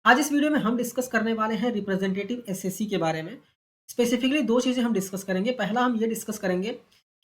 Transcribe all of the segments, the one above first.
आज इस वीडियो में हम डिस्कस करने वाले हैं रिप्रेजेंटेटिव एसएससी के बारे में। स्पेसिफिकली दो चीज़ें हम डिस्कस करेंगे। पहला हम ये डिस्कस करेंगे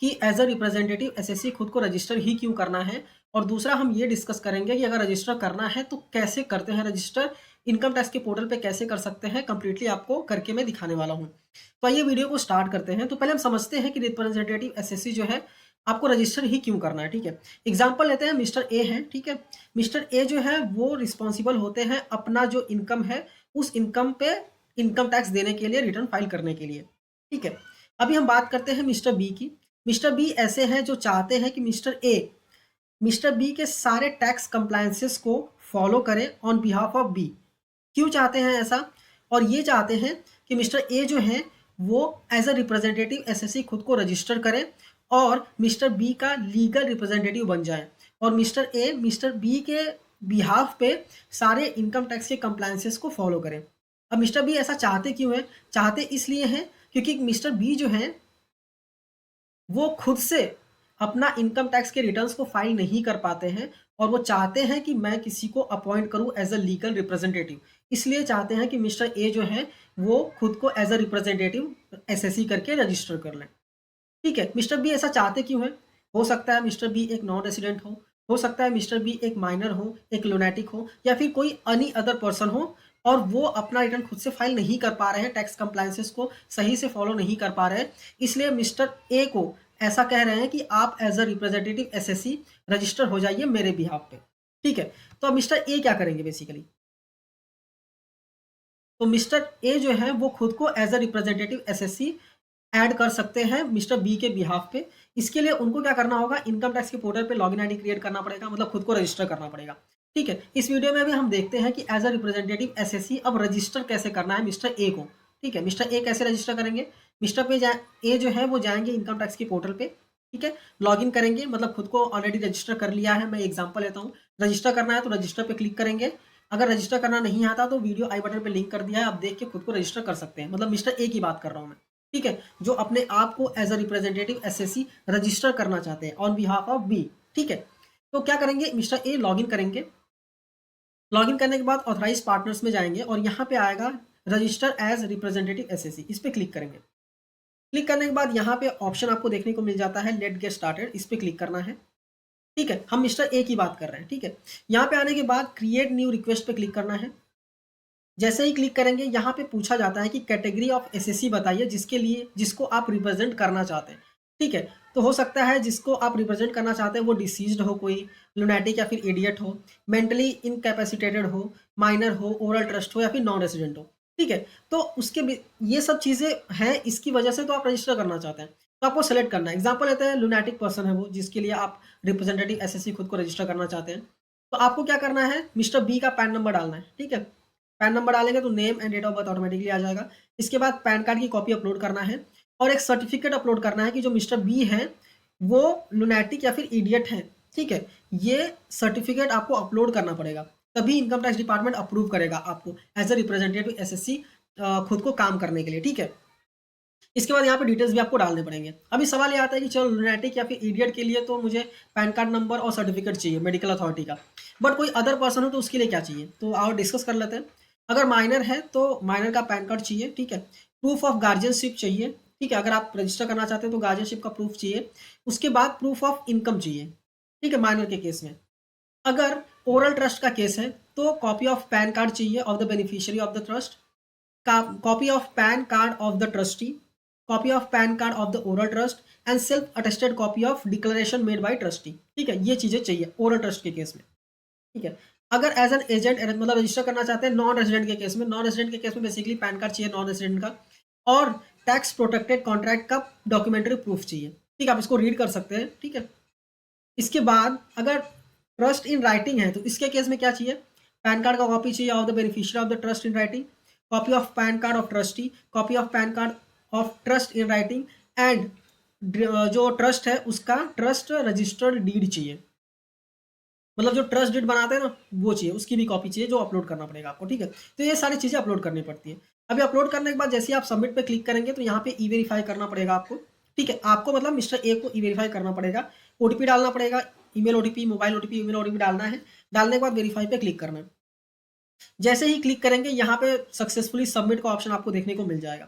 कि एज अ रिप्रेजेंटेटिव एसएससी खुद को रजिस्टर ही क्यों करना है, और दूसरा हम ये डिस्कस करेंगे कि अगर रजिस्टर करना है तो कैसे करते हैं रजिस्टर, इनकम टैक्स के पोर्टल पे कैसे कर सकते हैं। कंप्लीटली आपको करके मैं दिखाने वाला हूँ। तो आइए वीडियो को स्टार्ट करते हैं। तो पहले हम समझते हैं कि रिप्रेजेंटेटिव एसएससी जो है आपको रजिस्टर ही क्यों करना है। ठीक है, एग्जाम्पल लेते हैं। मिस्टर ए है, ठीक है। मिस्टर ए जो है वो रिस्पॉन्सिबल होते हैं अपना जो इनकम है उस इनकम पे इनकम टैक्स देने के लिए, रिटर्न फाइल करने के लिए। ठीक है, अभी हम बात करते हैं मिस्टर बी की। मिस्टर बी ऐसे हैं जो चाहते हैं कि मिस्टर बी के सारे टैक्स कंप्लायंसेस को फॉलो करें ऑन बिहाफ ऑफ बी। क्यों चाहते हैं ऐसा? और ये चाहते हैं कि मिस्टर ए जो है वो एज अ रिप्रेजेंटेटिव एसएससी खुद को रजिस्टर करें और मिस्टर बी का लीगल रिप्रेजेंटेटिव बन जाए, और मिस्टर ए मिस्टर बी के बिहाफ पे सारे इनकम टैक्स के कंप्लायंसेस को फॉलो करें। अब मिस्टर बी ऐसा चाहते क्यों हैं? चाहते इसलिए हैं क्योंकि मिस्टर बी जो है वो खुद से अपना इनकम टैक्स के रिटर्न्स को फाइल नहीं कर पाते हैं, और वो चाहते हैं कि मैं किसी को अपॉइंट करूं एज अ लीगल रिप्रेजेंटेटिव। इसलिए चाहते हैं कि मिस्टर ए जो है वो खुद को एज अ रिप्रेजेंटेटिव एसएससी करके रजिस्टर कर लें। ठीक है, मिस्टर बी ऐसा चाहते क्यों है? हो सकता है मिस्टर बी एक नॉन रेसिडेंट हो सकता है मिस्टर बी एक माइनर हो, एक लुनैटिक हो, या फिर कोई एनी अदर पर्सन हो, और वो अपना रिटर्न खुद से फाइल नहीं कर पा रहे हैं, टैक्स कंप्लायंसेस को सही से फॉलो नहीं कर पा रहे हैं। इसलिए मिस्टर ए को ऐसा कह रहे हैं कि आप as a representative SSC register हो जाइए मेरे बिहाफ पे। ठीक है, तो अब मिस्टर ए क्या करेंगे बेसिकली? तो मिस्टर ए जो है वो खुद को as a representative SSC add कर सकते हैं मिस्टर बी के बिहाफ पे। इसके लिए उनको क्या करना होगा? इनकम टैक्स के पोर्टल पे लॉगिन आईडी क्रिएट करना पड़ेगा, मतलब खुद को रजिस्टर करना पड़ेगा। ठीक है, इस वीडियो में भी हम देखते हैं कि एज अ रिप्रेजेंटेटिव एसएससी अब रजिस्टर कैसे करना है मिस्टर ए को। ठीक है, मिस्टर ए कैसे रजिस्टर करेंगे? मिस्टर पे ए जो है वो जाएंगे इनकम टैक्स के पोर्टल पे। ठीक है, लॉगिन करेंगे, मतलब खुद को ऑलरेडी रजिस्टर कर लिया है। मैं एग्जाम्पल लेता हूँ। रजिस्टर करना है तो रजिस्टर पे क्लिक करेंगे। अगर रजिस्टर करना नहीं आता तो वीडियो आई बटन पे लिंक कर दिया है, आप देख के खुद को रजिस्टर कर सकते हैं। मतलब मिस्टर ए की बात कर रहा हूँ मैं। ठीक है, जो अपने आप को as a representative SSC register करना चाहते हैं ऑन बिहाफ ऑफ बी। ठीक है, तो क्या करेंगे? मिस्टर ए लॉगिन करेंगे। लॉगिन करने के बाद ऑथराइज पार्टनर्स में जाएंगे और यहाँ पे आएगा रजिस्टर एज रिप्रेजेंटेटिव एसएससी, इस पर क्लिक करेंगे। क्लिक करने के बाद यहाँ पे ऑप्शन आपको देखने को मिल जाता है लेट गेट स्टार्टेड, इस पर क्लिक करना है। ठीक है, हम मिस्टर ए की बात कर रहे हैं। ठीक है, यहाँ पे आने के बाद क्रिएट न्यू रिक्वेस्ट पे क्लिक करना है। जैसे ही क्लिक करेंगे यहाँ पे पूछा जाता है कि कैटेगरी ऑफ एसएससी बताइए जिसको आप रिप्रेजेंट करना चाहते हैं। ठीक है, तो हो सकता है जिसको आप रिप्रेजेंट करना चाहते हैं वो डिसीज्ड हो, कोई लुनैटिक या फिर इडियट हो, मेंटली इनकैपेसिटेटेड हो, माइनर हो, ओरल ट्रस्ट हो, या फिर नॉन रेसिडेंट हो। ठीक है, तो ये सब चीज़ें हैं, इसकी वजह से तो आप रजिस्टर करना चाहते हैं। तो आपको सेलेक्ट करना है। एग्जाम्पल लेते हैं, लुनैटिक पर्सन है वो जिसके लिए आप रिप्रेजेंटेटिव एसएससी खुद को रजिस्टर करना चाहते हैं। तो आपको क्या करना है? मिस्टर बी का पैन नंबर डालना है। ठीक है, पैन नंबर डालेंगे तो name and date of birth automatically आ जाएगा। इसके बाद पैन कार्ड की कॉपी अपलोड करना है, और एक सर्टिफिकेट अपलोड करना है कि जो मिस्टर बी है वो लुनैटिक या फिर इडियट है। ठीक है, ये सर्टिफिकेट आपको अपलोड करना पड़ेगा, तभी इनकम टैक्स डिपार्टमेंट अप्रूव करेगा आपको एज अ रिप्रेजेंटेटिव एसएससी खुद को काम करने के लिए। ठीक है, इसके बाद यहाँ पे डिटेल्स भी आपको डालने पड़ेंगे। अभी सवाल ये आता है कि चलो लुनैटिक या फिर इडियट के लिए तो मुझे पैन कार्ड नंबर और सर्टिफिकेट चाहिए मेडिकल अथॉरिटी का, बट कोई अदर पर्सन हो तो उसके लिए क्या चाहिए? तो आओ डिस्कस कर लेते हैं। अगर माइनर है तो माइनर का पैन कार्ड चाहिए। ठीक है, प्रूफ ऑफ गार्जियनशिप चाहिए। ठीक है, अगर आप रजिस्टर करना चाहते हैं तो गार्जियनशिप का प्रूफ चाहिए। उसके बाद प्रूफ ऑफ इनकम चाहिए। ठीक है, माइनर के केस में। अगर ओरल ट्रस्ट का केस है तो कॉपी ऑफ पैन कार्ड चाहिए of the beneficiary of the trust, copy of PAN card of the trustee, copy of PAN card of the oral trust and self attested copy of declaration made by trustee। ठीक है, ये चीजें चाहिए oral trust के case में। ठीक है, अगर एज एन एजेंट मतलब रजिस्टर करना चाहते हैं नॉन रेजिडेंट के केस में, नॉन रेजिडेंट के केस में बेसिकली पैन कार्ड चाहिए नॉन रेजिडेंट का, और टैक्स प्रोटेक्टेड कॉन्ट्रैक्ट का डॉक्यूमेंट्री प्रूफ चाहिए। ठीक है, आप इसको रीड कर सकते हैं। ठीक है, इसके बाद अगर ट्रस्ट इन राइटिंग है तो इसके केस में क्या चाहिए? पैन कार्ड का कॉपी चाहिए of the beneficiary of the trust in writing, copy of pan card of trustee, copy of pan card of trust in writing, and जो ट्रस्ट है उसका ट्रस्ट रजिस्टर्ड डीड चाहिए, मतलब जो ट्रस्ट डीड बनाते हैं ना वो चाहिए, उसकी भी कॉपी चाहिए जो अपलोड करना पड़ेगा आपको। ठीक है, तो ये सारी चीज़ें अपलोड करनी पड़ती है। अभी अपलोड करने के बाद जैसे ही आप सबमिट पे क्लिक करेंगे तो यहाँ पे ई वेरीफाई करना पड़ेगा आपको। ठीक है, आपको मतलब मिस्टर ए को ई वेरीफाई करना पड़ेगा, ओटीपी डालना पड़ेगा, email OTP, mobile OTP, email OTP डालना है। डालने के बाद वेरीफाई पे क्लिक करना है। जैसे ही क्लिक करेंगे यहाँ पे सक्सेसफुली सबमिट का ऑप्शन आपको देखने को मिल जाएगा।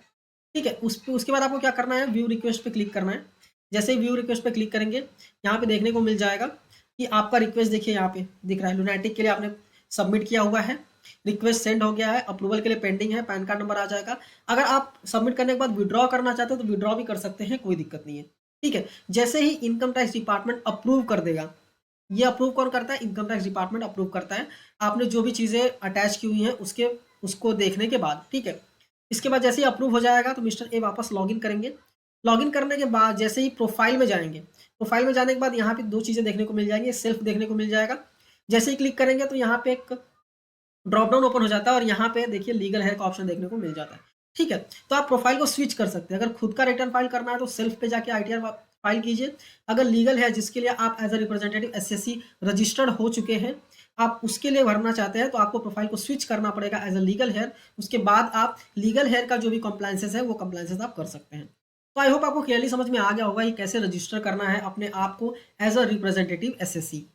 ठीक है, उसके बाद आपको क्या करना है, व्यू रिक्वेस्ट पे क्लिक करना है। जैसे ही व्यू रिक्वेस्ट पे क्लिक करेंगे, यहाँ पे देखने को मिल जाएगा कि आपका रिक्वेस्ट देखिए यहाँ पे दिख रहा है, लुनैटिक के लिए आपने सबमिट किया हुआ है, रिक्वेस्ट सेंड हो गया है, अप्रूवल के लिए पेंडिंग है, पैन कार्ड नंबर आ जाएगा। अगर आप सबमिट करने के बाद विड्रॉ करना चाहते हो तो विड्रॉ भी कर सकते हैं, कोई दिक्कत नहीं है। ठीक है, जैसे ही इनकम टैक्स डिपार्टमेंट अप्रूव कर देगा, ये अप्रूव कौन करता है, इनकम टैक्स डिपार्टमेंट अप्रूव करता है। आपने जो भी चीज़ें अटैच की हुई हैं उसको देखने के बाद, ठीक है, इसके बाद जैसे ही अप्रूव हो जाएगा तो मिस्टर ए वापस लॉगिन करेंगे। लॉगिन करने के बाद जैसे ही प्रोफाइल में जाएंगे, प्रोफाइल में जाने के बाद यहाँ पे दो चीज़ें देखने को मिल जाएंगी, सेल्फ देखने को मिल जाएगा। जैसे ही क्लिक करेंगे तो यहाँ पे एक ड्रॉप डाउन ओपन हो जाता है और यहाँ पे देखिए लीगल हेयर का ऑप्शन देखने को मिल जाता है। ठीक है, तो आप प्रोफाइल को स्विच कर सकते हैं। अगर खुद का रिटर्न फाइल करना है तो सेल्फ पे जाके आईटीआर फाइल कीजिए। अगर लीगल है जिसके लिए आप as a representative SSC registered हो चुके हैं, आप उसके लिए भरना चाहते हैं तो आपको प्रोफाइल को स्विच करना पड़ेगा एज अ लीगल हेयर। उसके बाद आप लीगल हेयर का जो भी कंप्लायंसेस है वो कंप्लायंसेस आप कर सकते हैं। तो आई होप आपको क्लियरली समझ में आ गया होगा कि कैसे रजिस्टर करना है अपने आप को एज अ रिप्रेजेंटेटिव एसएससी।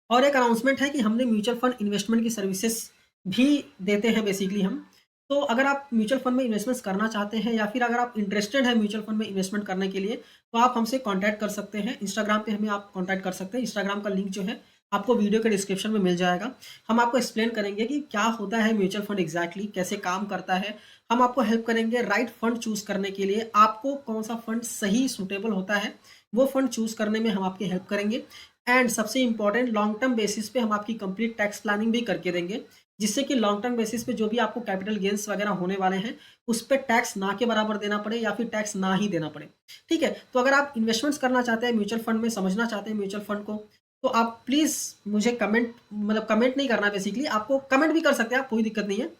और एक अनाउंसमेंट है कि हमने म्यूचुअल फंड इन्वेस्टमेंट की सर्विसेज भी देते हैं बेसिकली हम। तो अगर आप म्यूचुअल फंड में इन्वेस्टमेंट्स करना चाहते हैं या फिर अगर आप इंटरेस्टेड हैं म्यूचुअल फंड में इन्वेस्टमेंट करने के लिए, तो आप हमसे कांटेक्ट कर सकते हैं। इंस्टाग्राम पे हमें आप कांटेक्ट कर सकते हैं। इंस्टाग्राम का लिंक जो है आपको वीडियो के डिस्क्रिप्शन में मिल जाएगा। हम आपको एक्सप्लेन करेंगे कि क्या होता है म्यूचुअल फंड एग्जैक्टली, कैसे काम करता है। हम आपको हेल्प करेंगे राइट फंड चूज़ करने के लिए, आपको कौन सा फंड सही सूटेबल होता है वो फंड चूज़ करने में हम आपकी हेल्प करेंगे। एंड सबसे इंपॉर्टेंट, लॉन्ग टर्म बेसिस पे हम आपकी कंप्लीट टैक्स प्लानिंग भी करके देंगे, जिससे कि लॉन्ग टर्म बेसिस पे जो भी आपको कैपिटल गेन्स वगैरह होने वाले हैं उस पर टैक्स ना के बराबर देना पड़े या फिर टैक्स ना ही देना पड़े। ठीक है, तो अगर आप इन्वेस्टमेंट्स करना चाहते हैं म्यूचुअल फंड में, समझना चाहते हैं म्यूचुअल फंड को, तो आप प्लीज़ मुझे कमेंट, मतलब कमेंट नहीं करना, बेसिकली आपको कमेंट भी कर सकते हैं आप, कोई दिक्कत नहीं है।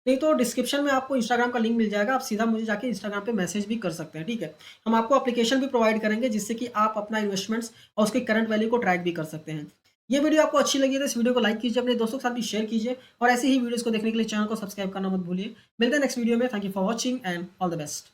नहीं तो डिस्क्रिप्शन में आपको इंस्टाग्राम का लिंक मिल जाएगा, आप सीधा मुझे जाके इंस्टाग्राम पे मैसेज भी कर सकते हैं। ठीक है, हम आपको एप्लीकेशन भी प्रोवाइड करेंगे जिससे कि आप अपना इन्वेस्टमेंट्स और उसकी करंट वैल्यू को ट्रैक भी कर सकते हैं। ये वीडियो आपको अच्छी लगी है तो इस वीडियो को लाइक कीजिए, अपने दोस्तों के साथ भी शेयर कीजिए और ऐसे ही वीडियोस को देखने के लिए चैनल को सब्सक्राइब करना मत भूलिए। मिलते हैं नेक्स्ट वीडियो में। Thank you for watching and all the best.